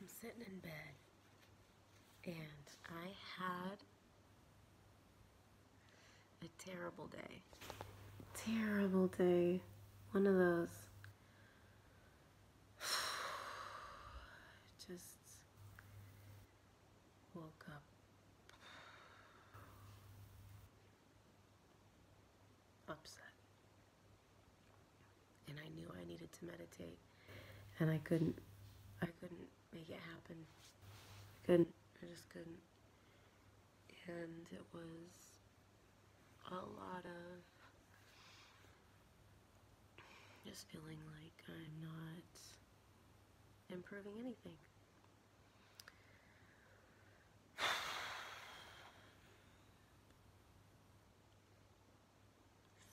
I'm sitting in bed and I had a terrible day. Terrible day. One of those. Just woke up upset. And I knew I needed to meditate. And I couldn't make it happen. I just couldn't. And it was a lot of just feeling like I'm not improving anything.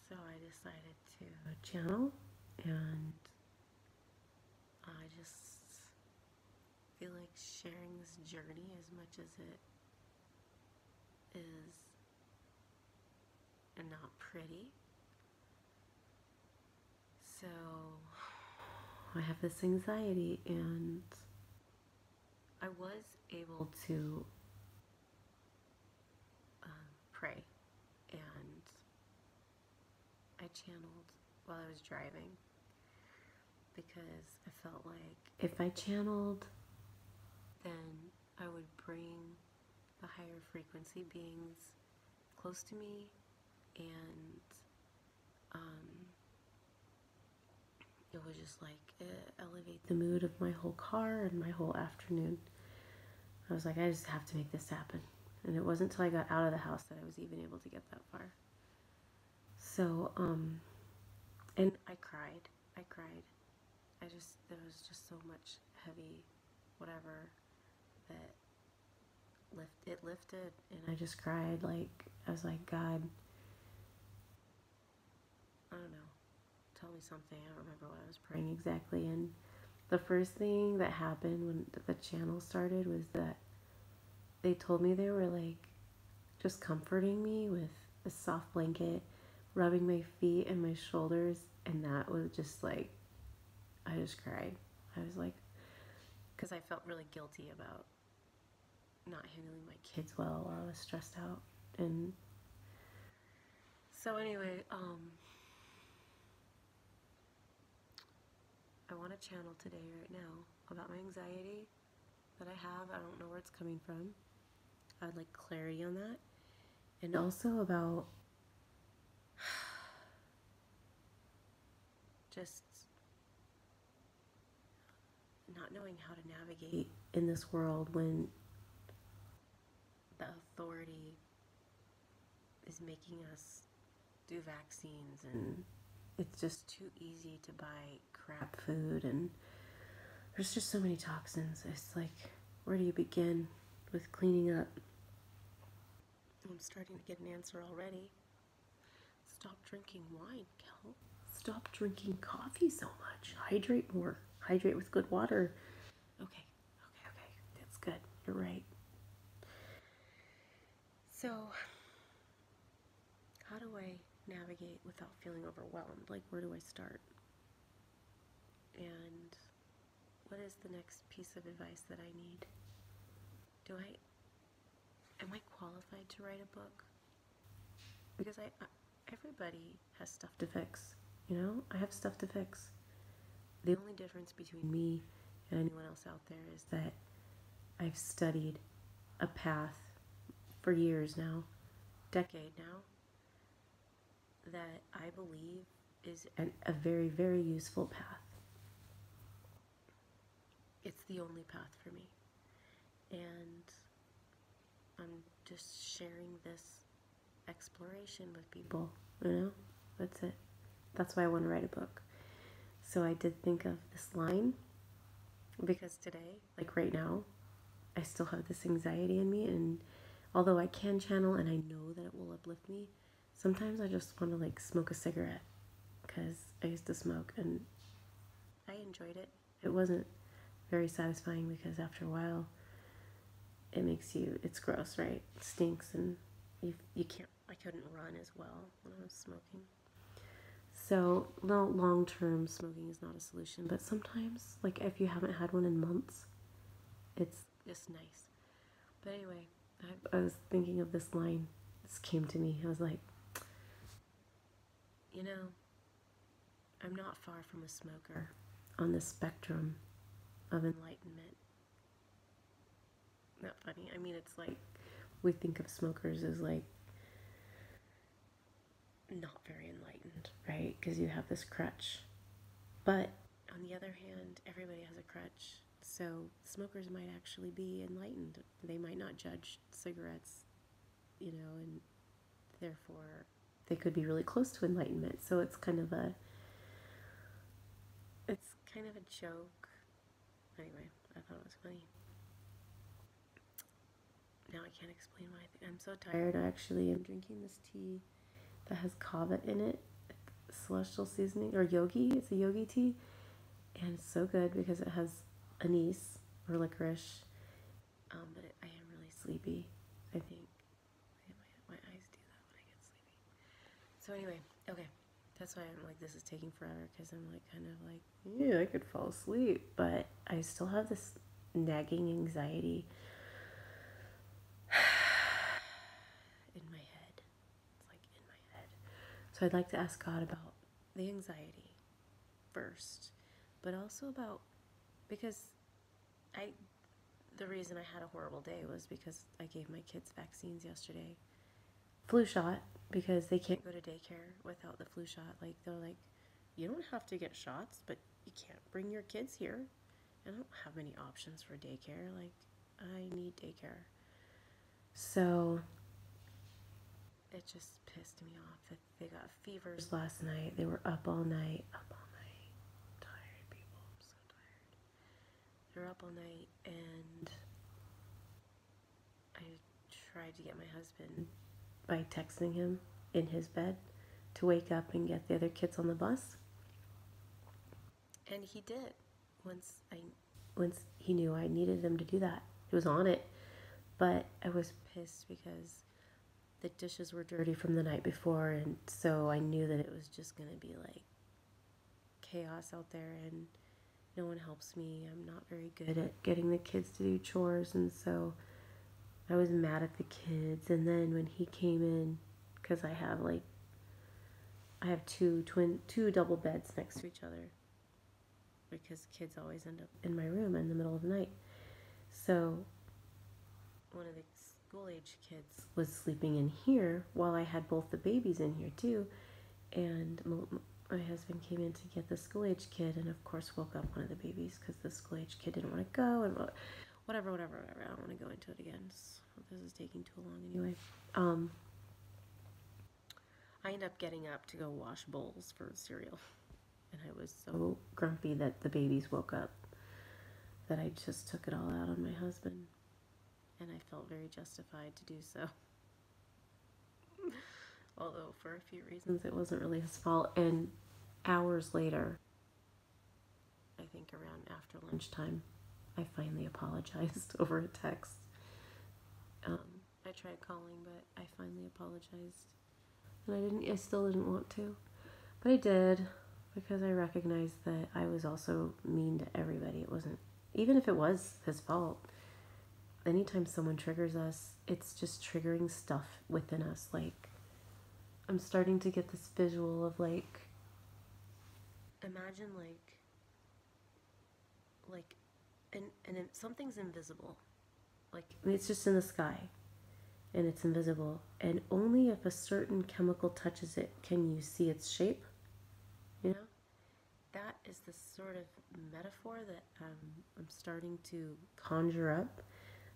So I decided to channel, and I just feel like sharing this journey as much as it is not pretty. So I have this anxiety, and I was able to pray, and I channeled while I was driving because I felt like if I channeled, then I would bring the higher frequency beings close to me, and it would just like elevate the mood of my whole car and my whole afternoon. I was like, I just have to make this happen. And it wasn't until I got out of the house that I was even able to get that far. So, and I cried. There was just so much heavy whatever that it lifted, and I just cried. Like, I was like, God, I don't know, tell me something. I don't remember what I was praying exactly. And the first thing that happened when the channel started was that they told me they were like just comforting me with a soft blanket, rubbing my feet and my shoulders, and that was just like, I just cried. I was like, because I felt really guilty about not handling my kids well while I was stressed out. And so anyway, I want to channel today right now about my anxiety that I have. I don't know where it's coming from. I'd like clarity on that. And also about just not knowing how to navigate in this world when the authority is making us do vaccines, and it's just too easy to buy crap food, and there's just so many toxins. It's like, where do you begin with cleaning up? I'm starting to get an answer already. Stop drinking wine, Kel. Stop drinking coffee so much. Hydrate more. Hydrate with good water. Okay. That's good. You're right. So, how do I navigate without feeling overwhelmed? Like, where do I start? And what is the next piece of advice that I need? Am I qualified to write a book? Because everybody has stuff to fix, you know? I have stuff to fix. The only difference between me and anyone else out there is that I've studied a path for years now, decade now, that I believe is a very, very useful path. It's the only path for me. And I'm just sharing this exploration with people, you know? That's it. That's why I want to write a book. So I did think of this line, because today, like right now, I still have this anxiety in me, and although I can channel and I know that it will uplift me, sometimes I just want to like smoke a cigarette, because I used to smoke and I enjoyed it. It wasn't very satisfying because after a while it's gross, right? It stinks, and you can't, I couldn't run as well when I was smoking. So, no, long-term smoking is not a solution, but sometimes, like if you haven't had one in months, it's just nice. But anyway, I was thinking of this line. This came to me. I was like, you know, I'm not far from a smoker on the spectrum of enlightenment. Not funny. I mean, it's like we think of smokers as like not very enlightened, right? Because you have this crutch. But on the other hand, everybody has a crutch. So smokers might actually be enlightened. They might not judge cigarettes, you know, and therefore they could be really close to enlightenment. So it's kind of a joke. Anyway, I thought it was funny. Now I can't explain why I'm so tired. I actually am drinking this tea that has kava in it, celestial seasoning, or yogi. It's a yogi tea, and it's so good because it has anise or licorice. But I am really sleepy, I think. My eyes do that when I get sleepy. So anyway, okay. That's why I'm like, this is taking forever, because I'm like, kind of like, yeah, I could fall asleep, but I still have this nagging anxiety in my head. It's like in my head. So I'd like to ask God about the anxiety first, but also about, because the reason I had a horrible day was because I gave my kids vaccines yesterday. Flu shot, because they can't go to daycare without the flu shot. Like, they're like, you don't have to get shots, but you can't bring your kids here. I don't have many options for daycare. Like, I need daycare. So it just pissed me off that they got fevers last night. They were up all night. Tired people. I'm so tired. They were up all night, and I tried to get my husband by texting him in his bed to wake up and get the other kids on the bus. And he did. Once he knew I needed him to do that. He was on it. But I was pissed because the dishes were dirty from the night before, and so I knew that it was just going to be like chaos out there, and no one helps me. I'm not very good at getting the kids to do chores, and so I was mad at the kids. And then when he came in, because I have two double beds next to each other, because kids always end up in my room in the middle of the night. So one of the school-age kids was sleeping in here while I had both the babies in here too. And my husband came in to get the school-age kid, and of course woke up one of the babies because the school-age kid didn't want to go, and whatever. I don't want to go into it again. This is taking too long anyway. I ended up getting up to go wash bowls for cereal, and I was so grumpy that the babies woke up that I just took it all out on my husband, and I felt very justified to do so. Although for a few reasons it wasn't really his fault. And hours later, I think around after lunchtime, I finally apologized over a text. I tried calling, but I finally apologized. And I still didn't want to. But I did, because I recognized that I was also mean to everybody. It wasn't, even if it was his fault, anytime someone triggers us, it's just triggering stuff within us. Like, I'm starting to get this visual of like, imagine and something's invisible. Like, it's just in the sky, and it's invisible, and only if a certain chemical touches it can you see its shape. You know, that is the sort of metaphor that I'm starting to conjure up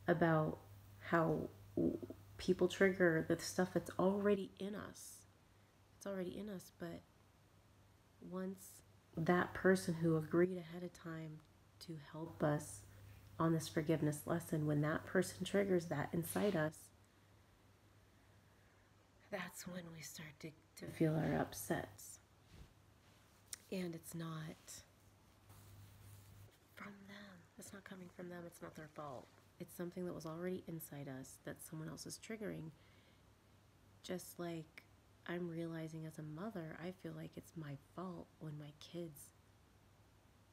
about how people trigger the stuff that's already in us. It's already in us, but once that person who agreed ahead of time to help us on this forgiveness lesson, when that person triggers that inside us, that's when we start to feel our upsets. And it's not from them. It's not coming from them. It's not their fault. It's something that was already inside us that someone else is triggering. Just like I'm realizing as a mother, I feel like it's my fault when my kids,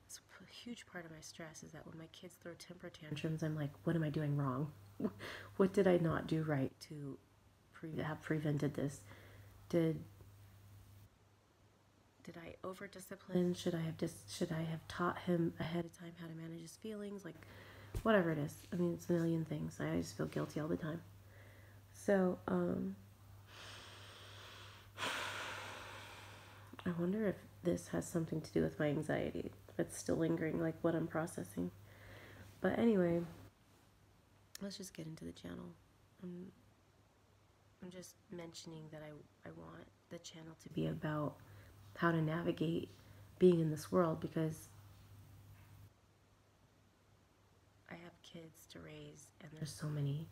it's a huge part of my stress is that when my kids throw temper tantrums, I'm like, what am I doing wrong? What did I not do right to have prevented this? Did I over discipline? Should I have taught him ahead of time how to manage his feelings? Like, whatever it is. I mean, it's a million things. I just feel guilty all the time. So, I wonder if this has something to do with my anxiety. If it's still lingering, like what I'm processing. But anyway, let's just get into the channel. I'm just mentioning that I want the channel to be about how to navigate being in this world, because I have kids to raise and there's so many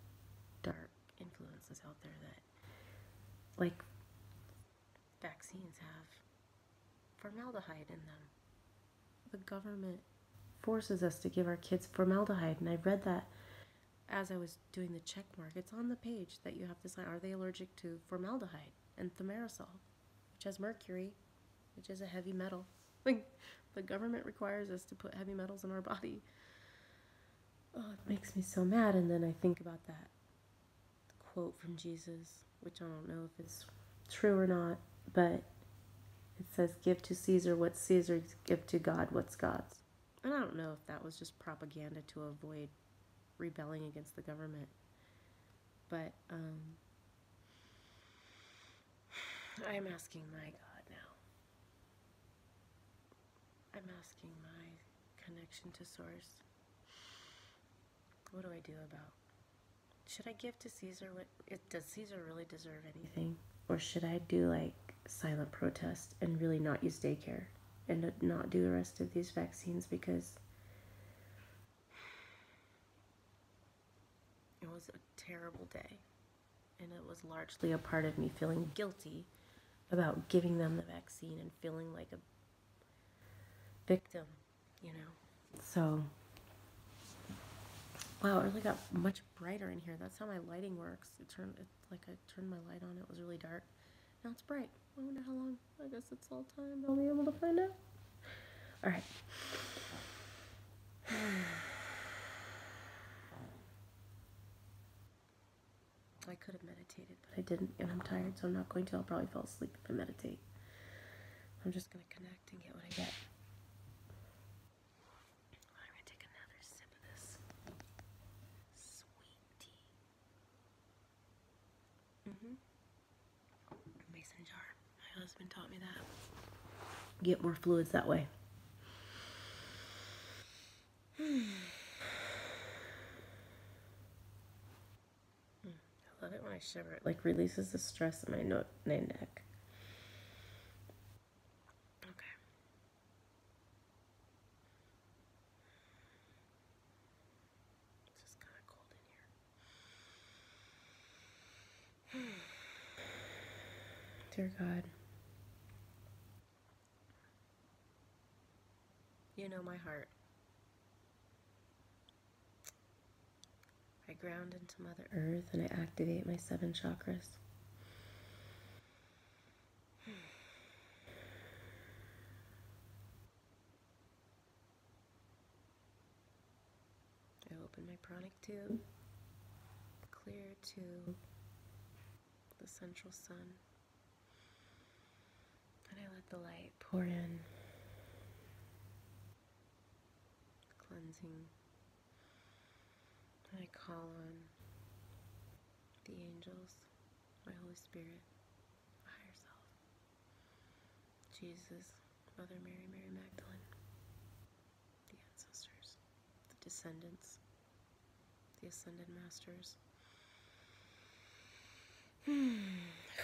dark influences out there that, like, vaccines have formaldehyde in them. The government forces us to give our kids formaldehyde, and I read that as I was doing the check mark. It's on the page that you have to sign. Are they allergic to formaldehyde and thimerosal, which has mercury, which is a heavy metal? Like, the government requires us to put heavy metals in our body. Oh, it makes me so mad. And then I think about that quote from Jesus, which I don't know if it's true or not, but it says, give to Caesar what's Caesar's, give to God what's God's. And I don't know if that was just propaganda to avoid rebelling against the government. But I'm asking my God now. I'm asking my connection to Source. What do I do about? Should I give to Caesar what? Does Caesar really deserve anything? Or should I do like silent protest and really not use daycare and not do the rest of these vaccines? Because it was a terrible day, and it was largely a part of me feeling guilty about giving them the vaccine and feeling like a victim, you know. So, wow, it really got much brighter in here. That's how my lighting works. I turned my light on. It was really dark. Now it's bright. I wonder how long. I guess it's all time. I'll be able to find out. All right. I could have meditated, but I didn't, and I'm tired, so I'm not going to. I'll probably fall asleep if I meditate. I'm just going to connect and get what I get. I'm going to take another sip of this sweet tea. Mason jar. My husband taught me that. Get more fluids that way. I love it when I shiver. It like releases the stress in my neck. Okay. It's just kind of cold in here. Dear God, you know my heart. I ground into Mother Earth and I activate my 7 chakras. I open my pranic tube, clear to the central sun, and I let the light pour in, cleansing. And I call on the angels, my Holy Spirit, my higher self, Jesus, Mother Mary, Mary Magdalene, the ancestors, the descendants, the ascended masters,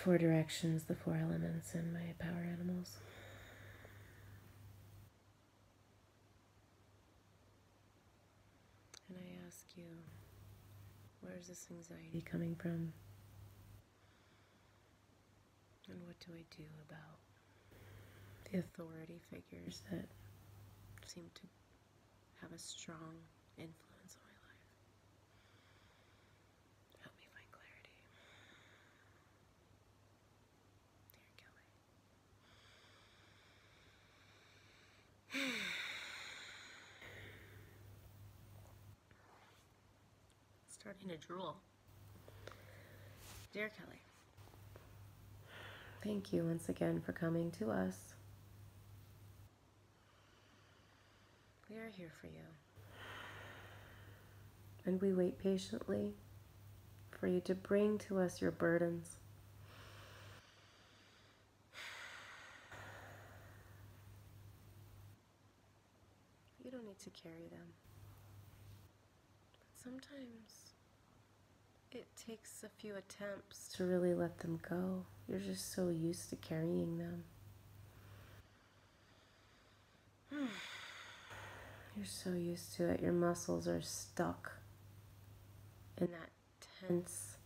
4 directions, the 4 elements, and my power animals. And I ask you, where's this anxiety coming from? And what do I do about the authority figures that seem to have a strong influence on my life? Help me find clarity. Starting to drool. Dear Kelly, thank you once again for coming to us. We are here for you. And we wait patiently for you to bring to us your burdens. You don't need to carry them. But sometimes it takes a few attempts to really let them go. You're just so used to carrying them. You're so used to it. Your muscles are stuck in that tense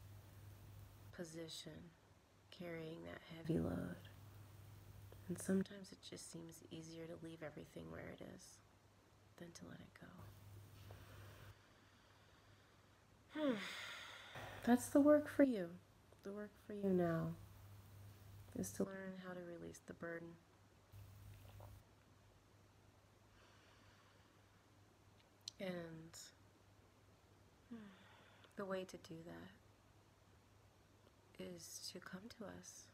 position, carrying that heavy load. And sometimes it just seems easier to leave everything where it is than to let it go. That's the work for you. The work for you now is to learn how to release the burden. And the way to do that is to come to us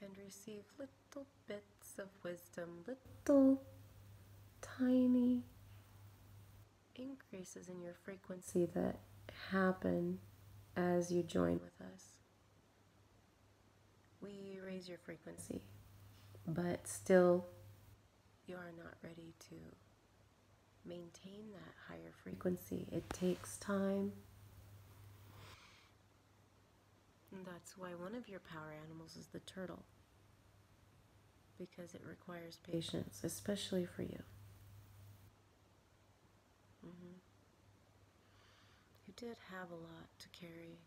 and receive little bits of wisdom, little tiny increases in your frequency that happen as you join with us. We raise your frequency, but still you are not ready to maintain that higher frequency. It takes time. And that's why one of your power animals is the turtle, because it requires patience, especially for you. You did have a lot to carry,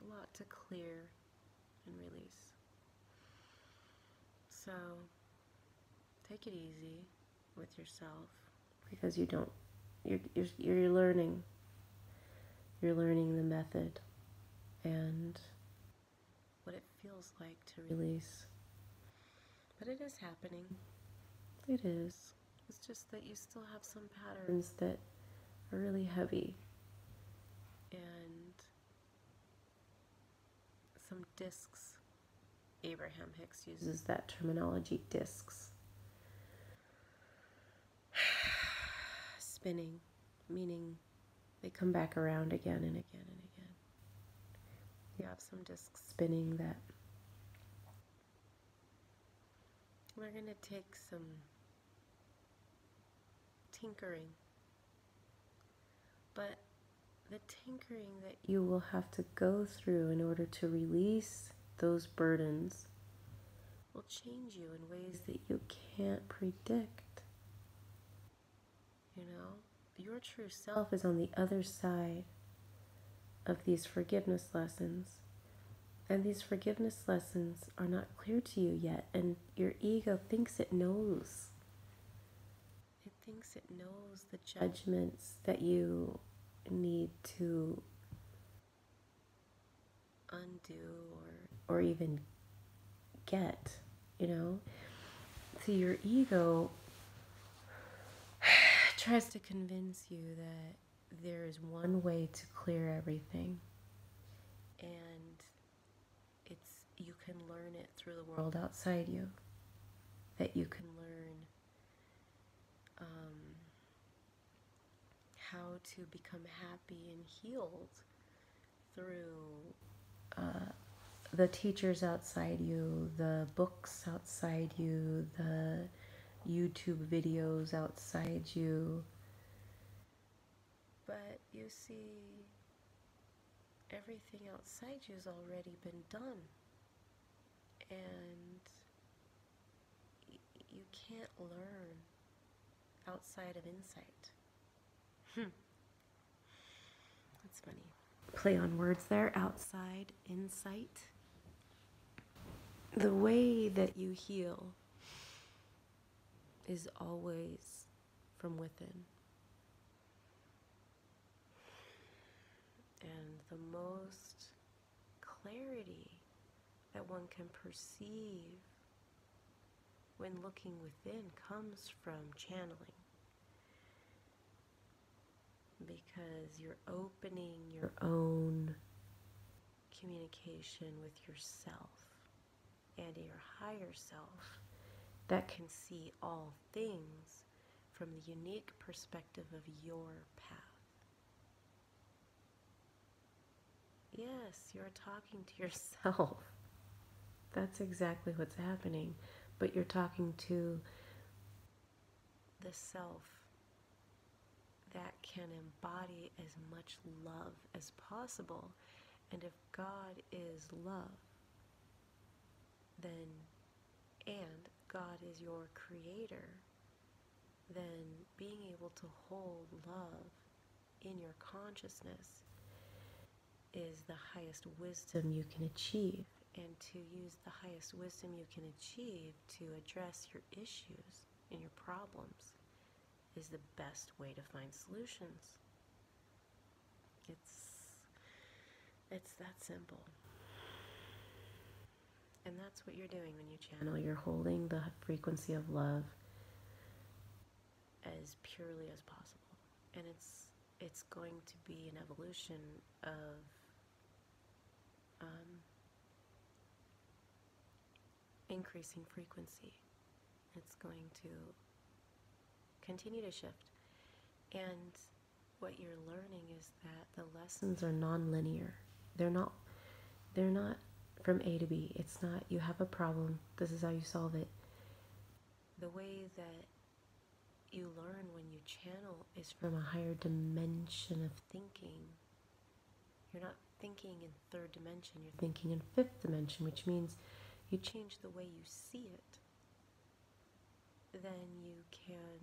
a lot to clear and release. So take it easy with yourself, because you're learning. You're learning the method and what it feels like to release. But it is happening. It is. It's just that you still have some patterns that are really heavy and some discs. Abraham Hicks uses that terminology, discs. Spinning, meaning they come back around again and again and again. You have some discs spinning that we're going to take some tinkering. But the tinkering that you will have to go through in order to release those burdens will change you in ways that you can't predict. You know, your true self is on the other side of these forgiveness lessons. And these forgiveness lessons are not clear to you yet. And your ego thinks it knows. It thinks it knows the judgments that you need to undo or even get, you know. So your ego tries to convince you that there is one way to clear everything, and you can learn it through the world outside you, that you can learn how to become happy and healed through the teachers outside you, the books outside you, the YouTube videos outside you. But you see, everything outside you has already been done. And you can't learn outside of insight. That's funny. Play on words there, outside, insight. The way that you heal is always from within. And the most clarity that one can perceive when looking within comes from channeling. because you're opening your own communication with yourself and your higher self that can see all things from the unique perspective of your path. Yes, you're talking to yourself. That's exactly what's happening. But you're talking to the self that can embody as much love as possible. And if God is love, then, and God is your creator, then being able to hold love in your consciousness is the highest wisdom you can achieve. And to use the highest wisdom you can achieve to address your issues and your problems is the best way to find solutions. It's that simple. And that's what you're doing when you channel. You're holding the frequency of love as purely as possible. And it's going to be an evolution of increasing frequency. It's going to continue to shift. And what you're learning is that the lessons are non-linear. They're not from A to B. It's not you have a problem, this is how you solve it. The way that you learn when you channel is from a higher dimension of thinking. You're not thinking in third dimension, you're thinking in fifth dimension, which means you change the way you see it. Then you can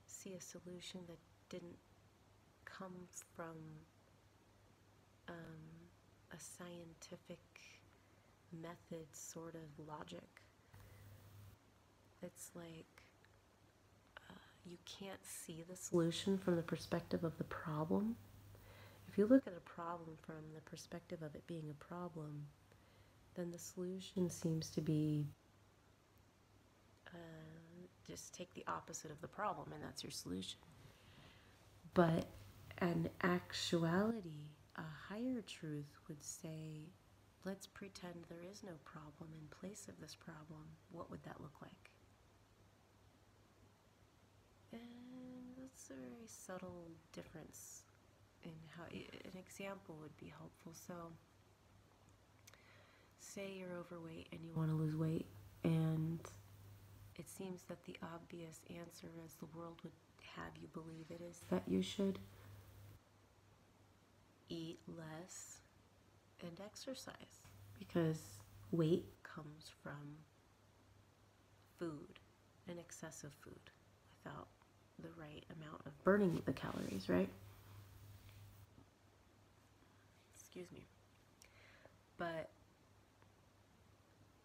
see a solution that didn't come from a scientific method sort of logic. It's like you can't see the solution from the perspective of the problem. If you look at a problem from the perspective of it being a problem, then the solution seems to be just take the opposite of the problem, and that's your solution. But in actuality, a higher truth would say, let's pretend there is no problem in place of this problem. What would that look like? And that's a very subtle difference in how an example would be helpful. So say you're overweight and you want to lose weight, and it seems that the obvious answer, as the world would have you believe it, is that you should eat less and exercise, because weight comes from food and excessive food without the right amount of burning the calories, right? Excuse me. But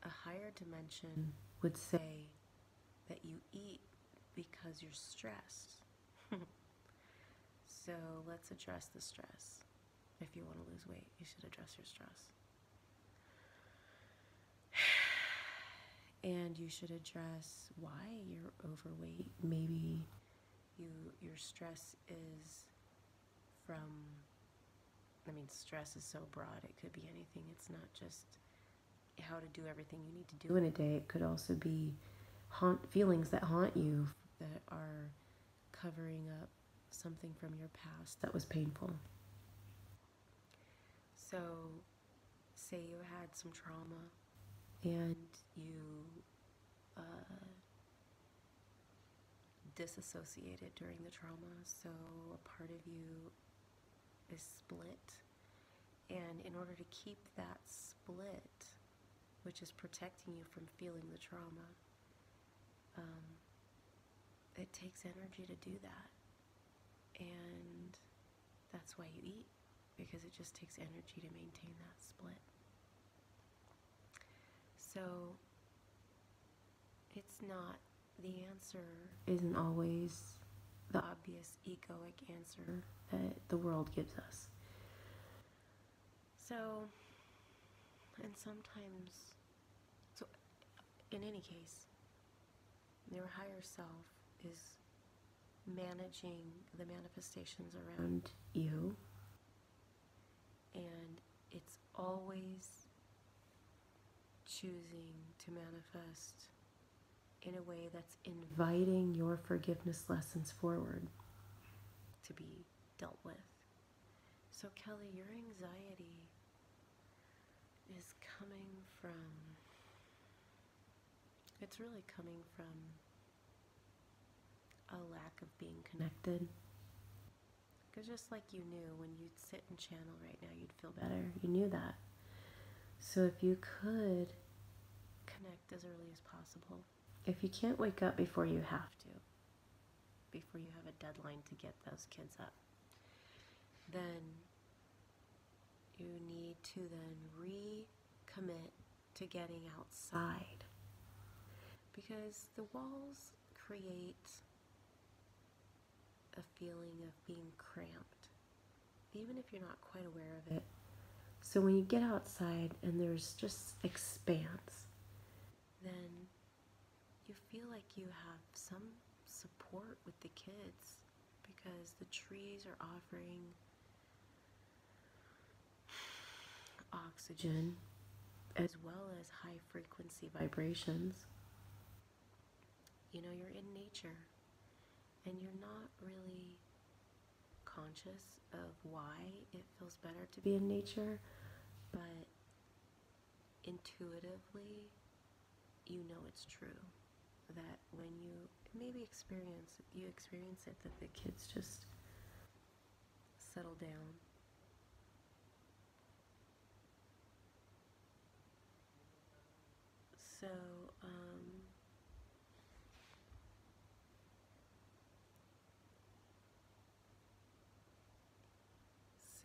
a higher dimension would say that you eat because you're stressed. So let's address the stress. If you want to lose weight, you should address your stress. And you should address why you're overweight. Maybe your stress is from, stress is so broad, it could be anything. It's not just how to do everything you need to do in a day. It could also be feelings that haunt you, that are covering up something from your past that was painful. So say you had some trauma and you disassociated during the trauma, so a part of you is split, and in order to keep that split, which is protecting you from feeling the trauma, it takes energy to do that, and that's why you eat, because it just takes energy to maintain that split. So it's not, the answer isn't always the obvious egoic answer that the world gives us. So, and sometimes, so in any case, your higher self is managing the manifestations around you, and it's always choosing to manifest in a way that's inviting your forgiveness lessons forward to be dealt with. So Kelly, your anxiety is it's really coming from a lack of being connected. Because just like you knew when you'd sit and channel right now, you'd feel better. You knew that. So if you could connect as early as possible. If you can't wake up before you have to, before you have a deadline to get those kids up, then you need to then recommit to getting outside. Because the walls create a feeling of being cramped, even if you're not quite aware of it. So when you get outside and there's just expanse, then you feel like you have some support with the kids, because the trees are offering oxygen as well as high frequency vibrations. You know, you're in nature and you're not really conscious of why it feels better to be in nature, but intuitively you know it's true, that when you maybe experience it, that the kids just settle down. So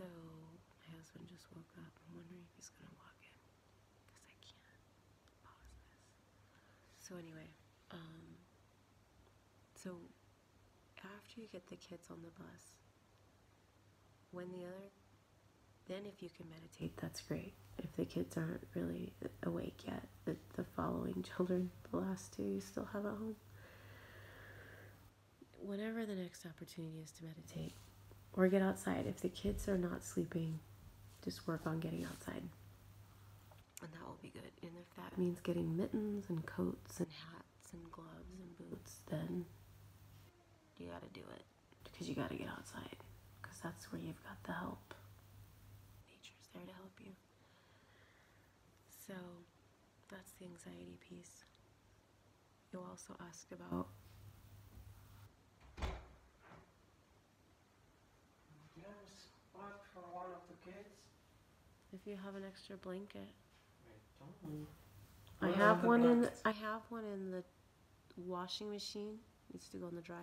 my husband just woke up. I'm wondering if he's gonna walk in, because I can't pause this. So anyway, so after you get the kids on the bus, then if you can meditate, that's great. If the kids aren't really awake yet, the following children, the last two you still have at home, whenever the next opportunity is to meditate or get outside. If the kids are not sleeping, just work on getting outside, and that will be good. And if that means getting mittens and coats and hats and gloves and boots, then you gotta do it, because you gotta get outside, because that's where you've got the help. Nature's there to help you. So that's the anxiety piece. You'll also ask about spot for one of the kids? if you have an extra blanket. I don't. I have one in the washing machine. Needs to go in the dryer.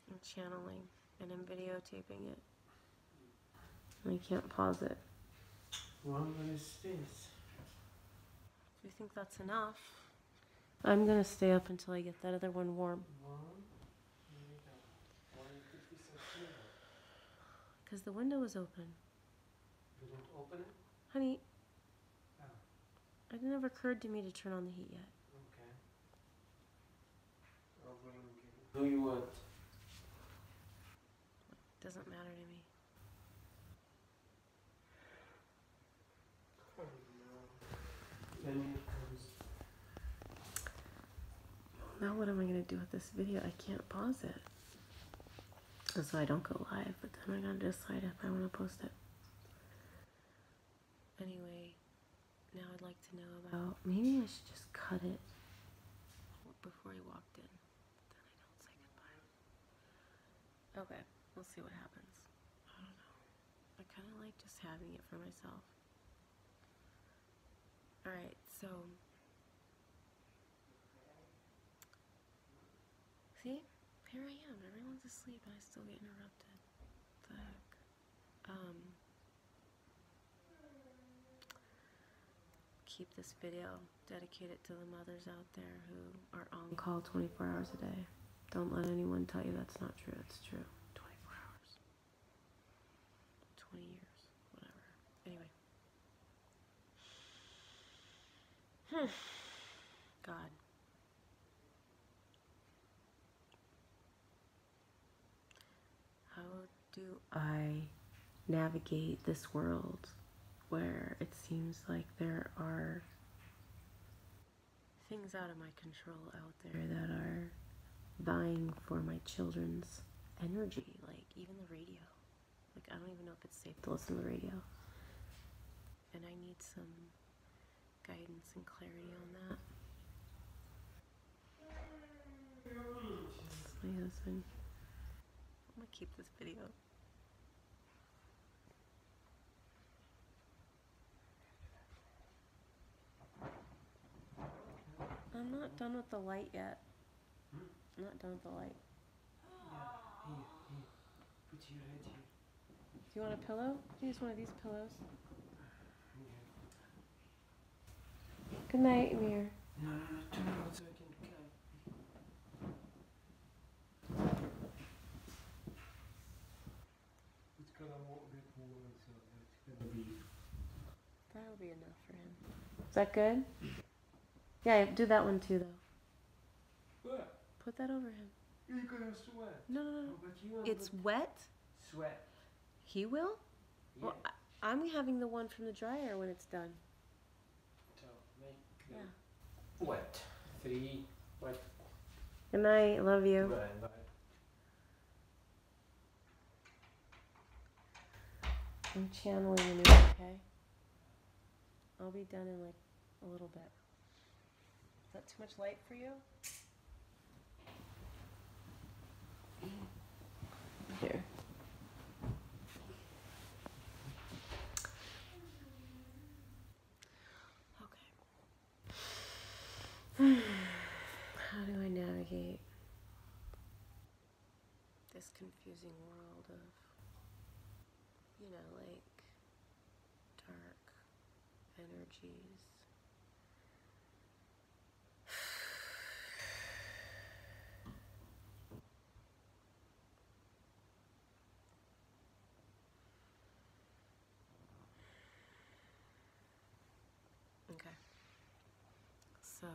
I'm channeling and I'm videotaping it. I can't pause it. What is this? Do you think that's enough? I'm gonna stay up until I get that other one warm. Why did you so slow? Because the window is open. You don't open it? Honey, Oh, it never occurred to me to turn on the heat yet. okay. I'll bring you. Do you want? Doesn't matter to me. Oh no. Then it comes. Now what am I going to do with this video? I can't pause it. So I don't go live, but then I got to decide if I want to post it. Anyway, now I'd like to know about, maybe I should just cut it before he walked in. Then I don't say goodbye. Okay, we'll see what happens. I don't know. I kind of like just having it for myself. Alright, so see? Here I am. Everyone's asleep and I still get interrupted. What the heck? Keep this video, dedicate it to the mothers out there who are on call 24 hours a day. Don't let anyone tell you that's not true. It's true. 24 hours. 20 years. do I navigate this world where it seems like there are things out of my control out there that are vying for my children's energy, like even the radio. Like, I don't even know if it's safe to listen to the radio. And I need some guidance and clarity on that. This is my husband. I'm gonna keep this video. I'm not done with the light yet. I'm not done with the light. Yeah, here. Put your head here. Do you want a pillow? Use one of these pillows. Yeah. Good night, Amir. No, turn around so I can It's gonna get warm, so it's gonna be. That'll be enough for him. Is that good? Yeah, do that one too, though. What? Put that over him. You're gonna sweat. No. Oh, but you want It's wet? sweat. He will? Yeah. Well, I'm having the one from the dryer when it's done. So make Yeah. wet. 3 wet. Good night. Love you. Bye. I'm channeling the new, okay? I'll be done in like a little bit. Is that too much light for you? Here. Okay. How do I navigate this confusing world of, like dark energies? Okay. So,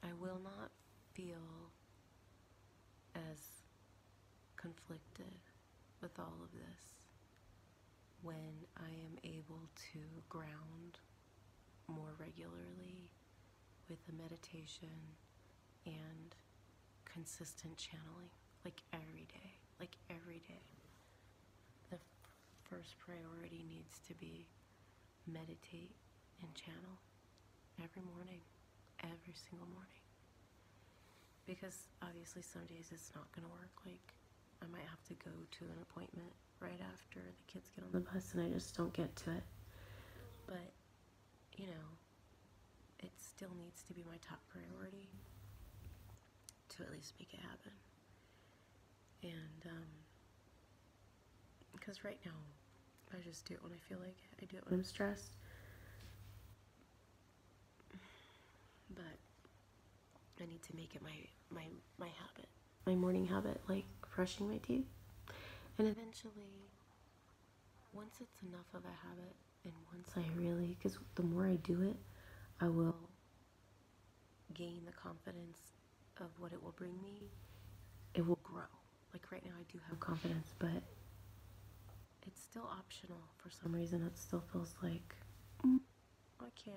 I will not feel as conflicted with all of this when I am able to ground more regularly with a meditation and consistent channeling, like every day. The first priority needs to be meditate and channel every morning, every single morning. Because obviously some days it's not going to work. Like, I might have to go to an appointment right after the kids get on the bus and I just don't get to it. But, it still needs to be my top priority to at least make it happen. And, because right now, I just do it when I feel like it. I do it when I'm stressed. But I need to make it my habit, my morning habit, like brushing my teeth. And eventually, once it's enough of a habit, and once I really, because the more I do it, I will gain the confidence of what it will bring me. It will grow. Like right now I do have confidence, but it's still optional for some reason. It still feels like I can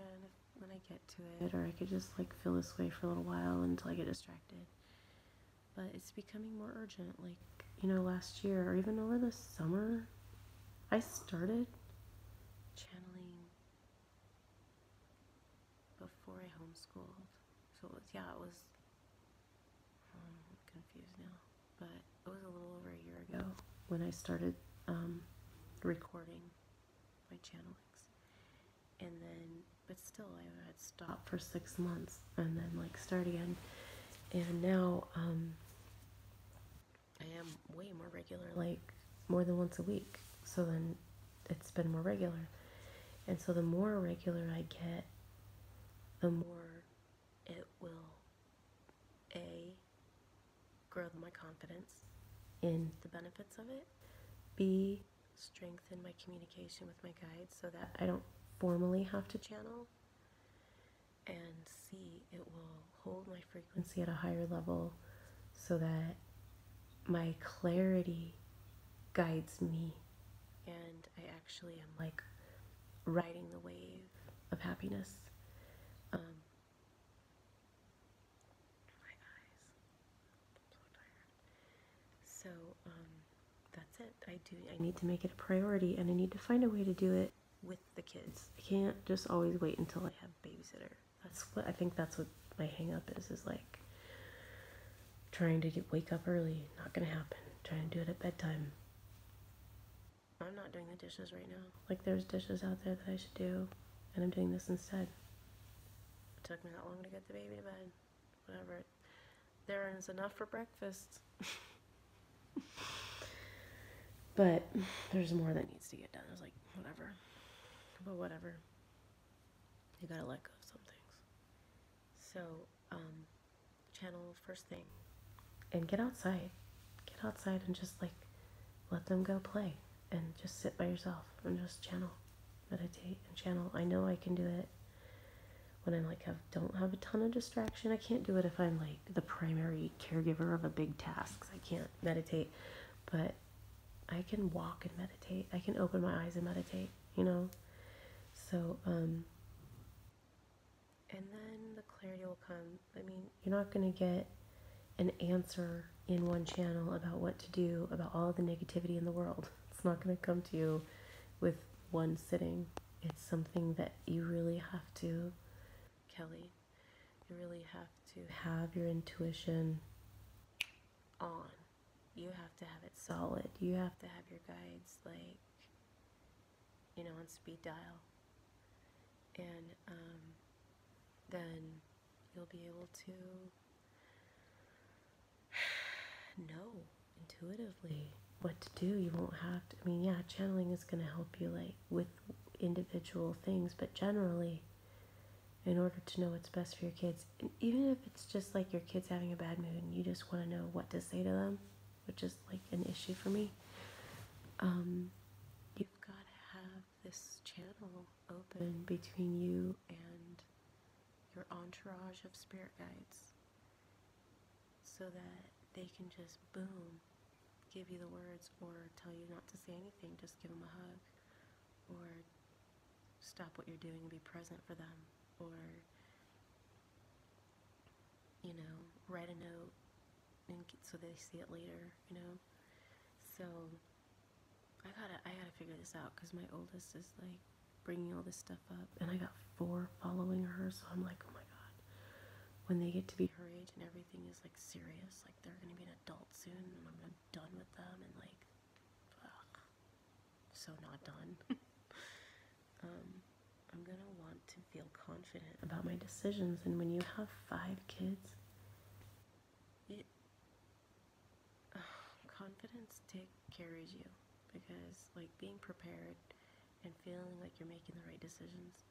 when I get to it, or I could just like feel this way for a little while until I get distracted. But it's becoming more urgent. Like, last year or even over the summer, I started channeling before I homeschooled. So it was I'm confused now, but it was a little over a year ago when I started recording my channelings. And then, but still I had stopped for 6 months and then like start again. And now I am way more regular, like more than once a week. So then it's been more regular. And so the more regular I get, the more it will grow my confidence in the benefits of it, B, strengthen my communication with my guides so that I don't formally have to channel, and C, it will hold my frequency at a higher level so that my clarity guides me, and I actually am like riding the wave of happiness. My eyes, I'm so tired. So that's it. I need to make it a priority, and I need to find a way to do it with the kids. I can't just always wait until I have a babysitter. That's what my hang up is like trying to wake up early. Not gonna happen. Trying to do it at bedtime. I'm not doing the dishes right now. Like, there's dishes out there that I should do, and I'm doing this instead. It took me that long to get the baby to bed. Whatever. There is enough for breakfast. But there's more that needs to get done. I was like, whatever. But whatever. You gotta let go of some things. So, channel first thing. And get outside. Get outside and just like let them go play. And just sit by yourself and just channel. Meditate and channel. I know I can do it when I like don't have a ton of distraction. I can't do it if I'm like the primary caregiver of a big task. I can't meditate. But I can walk and meditate. I can open my eyes and meditate, you know? So, and then the clarity will come. I mean, you're not going to get an answer in one channel about what to do about all the negativity in the world. It's not going to come to you with one sitting. It's something that you really have to, Kelly, you really have to have your intuition on. You have to have it solid. You have to have your guides, like, you know, on speed dial. And then you'll be able to know intuitively what to do. You won't have to, I mean, yeah, channeling is going to help you, like, with individual things, but generally, in order to know what's best for your kids, and even if it's just, like, your kid's having a bad mood and you just want to know what to say to them, which is like an issue for me, you've got to have this channel open between you and your entourage of spirit guides so that they can just boom, give you the words, or tell you not to say anything, just give them a hug, or stop what you're doing and be present for them, or, you know, write a note and so they see it later, you know. So I gotta figure this out, because my oldest is like bringing all this stuff up, and I got 4 following her, so I'm like, oh my god, when they get to be her age and everything is like serious, like they're gonna be an adult soon, and I'm done with them, and like, ugh, so not done. I'm gonna want to feel confident about my decisions, and when you have 5 kids, confidence carries you, because like being prepared and feeling like you're making the right decisions,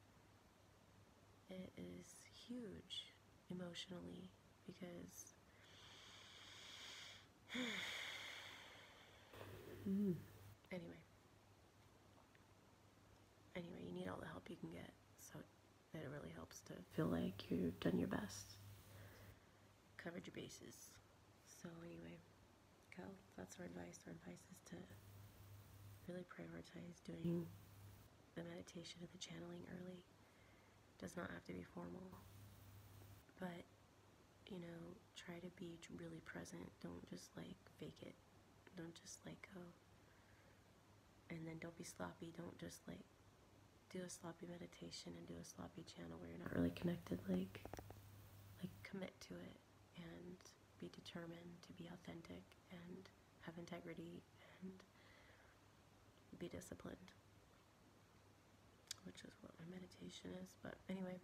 it is huge emotionally, because anyway, you need all the help you can get, so it really helps to feel like you've done your best, covered your bases. So anyway, that's our advice. Our advice is to really prioritize doing the meditation and the channeling early. It does not have to be formal, but, you know, try to be really present. Don't just like fake it. Don't just like go. And then don't be sloppy. Don't just like do a sloppy meditation and do a sloppy channel where you're not really connected. Like commit to it and be determined to be authentic and have integrity and be disciplined, which is what my meditation is. But anyway,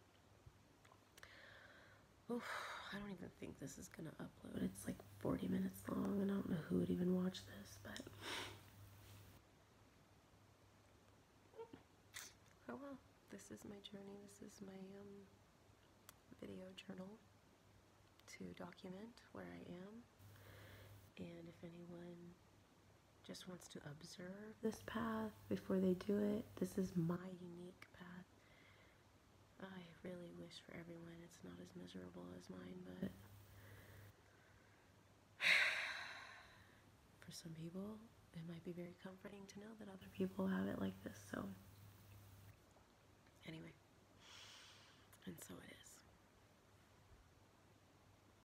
I don't even think this is gonna upload. It's like 40 minutes long, and I don't know who would even watch this, but oh well, this is my journey. This is my video journal to document where I am. And if anyone just wants to observe this path before they do it, this is my unique path. I really wish for everyone it's not as miserable as mine, but for some people it might be very comforting to know that other people have it like this. So, anyway, and so it is.